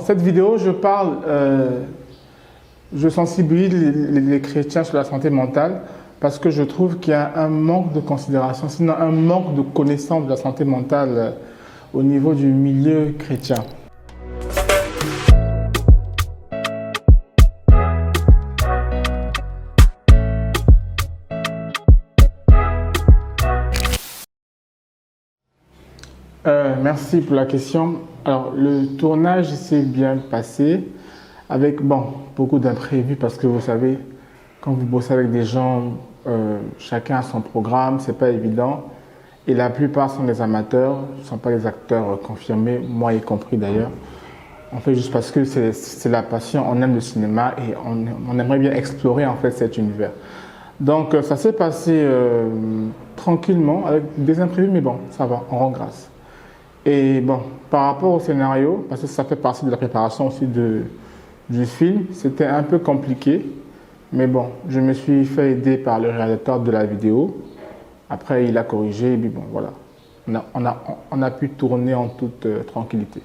Cette vidéo, je sensibilise les chrétiens sur la santé mentale parce que je trouve qu'il y a un manque de considération, sinon un manque de connaissance de la santé mentale au niveau du milieu chrétien. Merci pour la question. Alors, le tournage s'est bien passé avec beaucoup d'imprévus parce que vous savez, quand vous bossez avec des gens, chacun a son programme, c'est pas évident. Et la plupart sont des amateurs, ne sont pas des acteurs confirmés, moi y compris d'ailleurs. On fait juste parce que c'est la passion, on aime le cinéma et on aimerait bien explorer en fait cet univers. Donc ça s'est passé tranquillement avec des imprévus, mais bon, ça va, on rend grâce. Et bon, par rapport au scénario, parce que ça fait partie de la préparation aussi du film, c'était un peu compliqué. Mais bon, je me suis fait aider par le réalisateur de la vidéo. Après, il a corrigé et puis bon, voilà. On a pu tourner en toute tranquillité.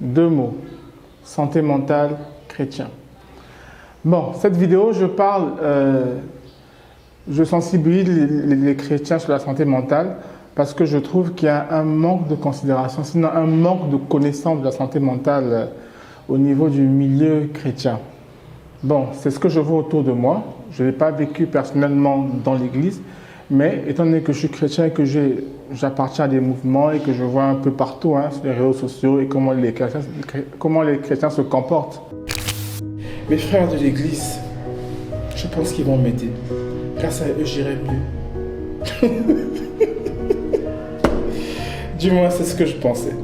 Deux mots, santé mentale, chrétien. Bon, cette vidéo, je sensibilise les chrétiens sur la santé mentale parce que je trouve qu'il y a un manque de considération, sinon un manque de connaissance de la santé mentale au niveau du milieu chrétien. Bon, c'est ce que je vois autour de moi. Je ne l'ai pas vécu personnellement dans l'église, mais étant donné que je suis chrétien et que j'appartiens à des mouvements et que je vois un peu partout sur les réseaux sociaux et comment les chrétiens se comportent. Mes frères de l'église, je pense qu'ils vont m'aider. Grâce à eux, j'irai mieux. Dis-moi, c'est ce que je pensais.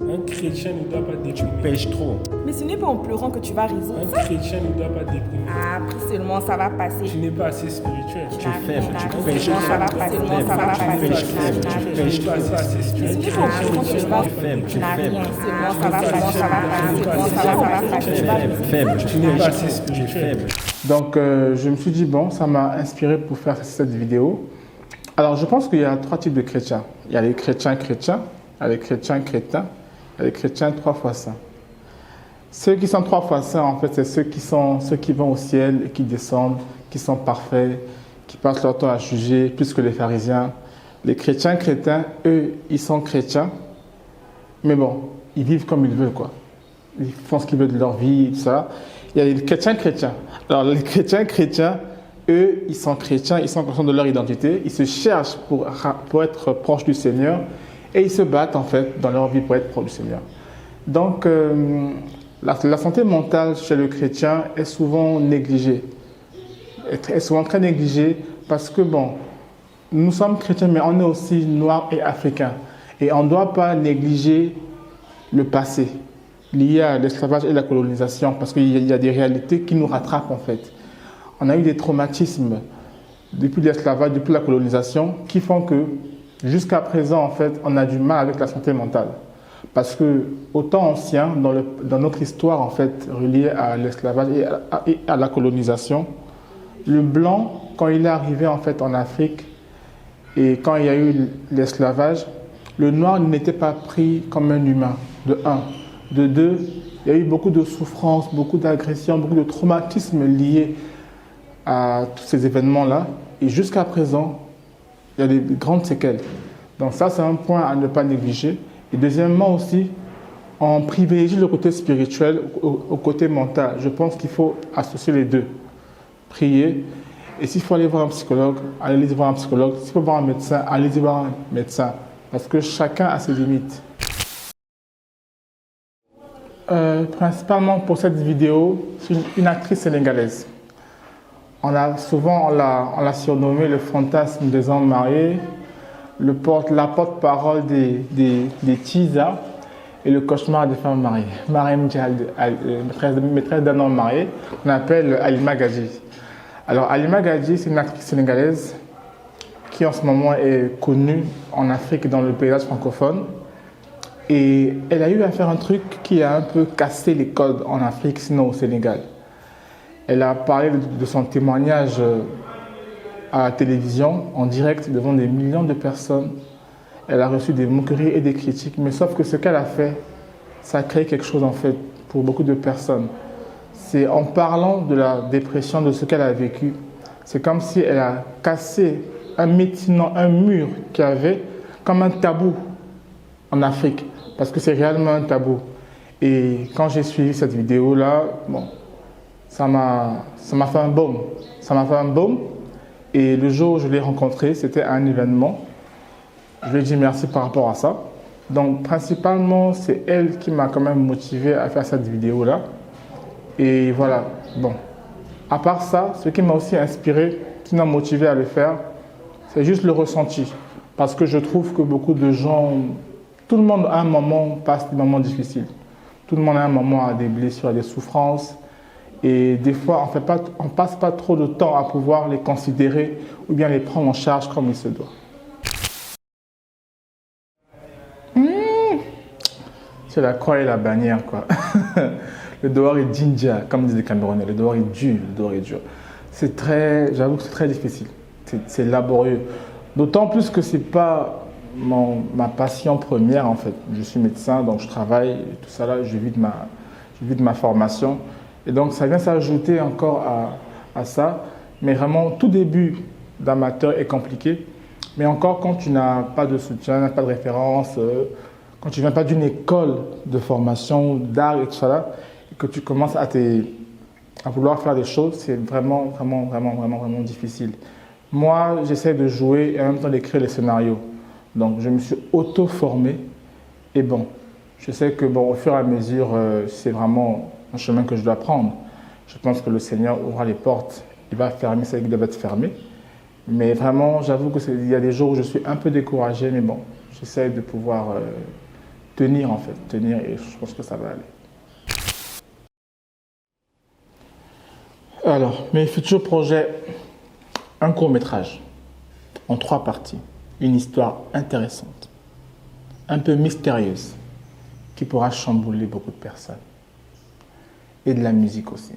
Un chrétien ne doit pas déprimer. Tu pêches trop. Mais ce n'est pas en pleurant que tu vas résoudre Un ça. chrétien ne doit pas déprimer. Ah, après seulement ça va passer. Tu n'es pas assez spirituel. Tu es faible, tu Après pêches seulement ça va trop. passer. Tu Seulement ça va passer. pêches faible, tu Tu pêches n'es pas trop. assez Ce spirituel. n'est pas en pleurant que tu vas Tu es faible, tu es faible. Seulement ça va passer. Seulement ça va passer. Seulement ça va passer. Tu es faible, faible, tu Tu n'es pas pêches assez trop. Tu es spirituel. faible. Donc je me suis dit, bon, ça m'a inspiré pour faire cette vidéo. Alors je pense qu'il y a trois types de chrétiens. Il y a les chrétiens chrétiens, il y a les chrétiens crétins, il y a les chrétiens 3 fois saints. Ceux qui sont 3 fois saints, en fait, c'est ceux qui vont au ciel et qui descendent, qui sont parfaits, qui passent leur temps à juger plus que les pharisiens. Les chrétiens crétins, eux, ils sont chrétiens, mais bon, ils vivent comme ils veulent, quoi. Ils font ce qu'ils veulent de leur vie et tout ça. Il y a les chrétiens chrétiens. Alors, les chrétiens chrétiens, eux, ils sont chrétiens, ils sont conscients de leur identité, ils se cherchent pour être proches du Seigneur et ils se battent, en fait, dans leur vie pour être proches du Seigneur. Donc, la santé mentale chez le chrétien est souvent négligée. Est souvent très négligée parce que, bon, nous sommes chrétiens, mais on est aussi noirs et africains. Et on ne doit pas négliger le passé lié à l'esclavage et la colonisation parce qu'il y a des réalités qui nous rattrapent, en fait. On a eu des traumatismes depuis l'esclavage, depuis la colonisation, qui font que jusqu'à présent, en fait, on a du mal avec la santé mentale. Parce que, au temps ancien, dans notre histoire, en fait, reliée à l'esclavage et à la colonisation, le blanc, quand il est arrivé, en fait, en Afrique, et quand il y a eu l'esclavage, le noir n'était pas pris comme un humain, de un. De deux, il y a eu beaucoup de souffrances, beaucoup d'agressions, beaucoup de traumatismes liés à tous ces événements-là. Et jusqu'à présent, il y a des grandes séquelles. Donc ça, c'est un point à ne pas négliger. Et deuxièmement aussi, on privilégie le côté spirituel au côté mental. Je pense qu'il faut associer les deux. Prier. Et s'il faut aller voir un psychologue, allez voir un psychologue. S'il faut voir un médecin, allez voir un médecin. Parce que chacun a ses limites. Principalement pour cette vidéo, c'est une actrice sénégalaise. On l'a surnommée le fantasme des hommes mariés, la porte-parole des Tisa et le cauchemar des femmes mariées. Mariam Djihad, maîtresse d'un homme marié, qu'on appelle Halima Gadji. Alors Halima Gadji, c'est une actrice sénégalaise qui en ce moment est connue en Afrique et dans le paysage francophone. Et elle a eu à faire un truc qui a un peu cassé les codes en Afrique, sinon au Sénégal. Elle a parlé de son témoignage à la télévision, en direct, devant des millions de personnes. Elle a reçu des moqueries et des critiques, mais sauf que ce qu'elle a fait, ça a créé quelque chose en fait pour beaucoup de personnes. C'est en parlant de la dépression, de ce qu'elle a vécu, c'est comme si elle a cassé un mythe, sinon un mur qu'il y avait comme un tabou en Afrique, parce que c'est réellement un tabou. Et quand j'ai suivi cette vidéo-là, bon, ça m'a fait un baume. Ça m'a fait un baume. Et le jour où je l'ai rencontrée, c'était un événement. Je lui ai dit merci par rapport à ça. Donc, principalement, c'est elle qui m'a quand même motivé à faire cette vidéo-là. Et voilà, bon. À part ça, ce qui m'a aussi inspiré, qui m'a motivé à le faire, c'est juste le ressenti. Parce que je trouve que beaucoup de gens, tout le monde à un moment passe des moments difficiles. Tout le monde à un moment a des blessures, a des souffrances. Et des fois, on ne passe pas trop de temps à pouvoir les considérer ou bien les prendre en charge comme il se doit. C'est la croix et la bannière, quoi. Le dehors est jinja, comme disent les Camerounais. Le dehors est dur, le dehors est dur. C'est très, j'avoue que c'est très difficile. C'est laborieux. D'autant plus que ce n'est pas ma passion première, en fait. Je suis médecin, donc je travaille, tout ça là, je vis de ma formation. Et donc, ça vient s'ajouter encore à ça. Mais vraiment, tout début d'amateur est compliqué. Mais encore, quand tu n'as pas de soutien, pas de référence, quand tu ne viens pas d'une école de formation, d'art et tout ça là, et que tu commences à vouloir faire des choses, c'est vraiment difficile. Moi, j'essaie de jouer et en même temps d'écrire les scénarios. Donc, je me suis auto-formé. Et bon, je sais que bon, au fur et à mesure, c'est vraiment un chemin que je dois prendre. Je pense que le Seigneur ouvrira les portes. Il va fermer celles qui doivent être fermées. Mais vraiment, j'avoue qu'il y a des jours où je suis un peu découragé. Mais bon, j'essaie de pouvoir tenir en fait. Tenir et je pense que ça va aller. Alors, mes futurs projets. Un court-métrage en 3 parties. Une histoire intéressante, un peu mystérieuse, qui pourra chambouler beaucoup de personnes. Et de la musique aussi.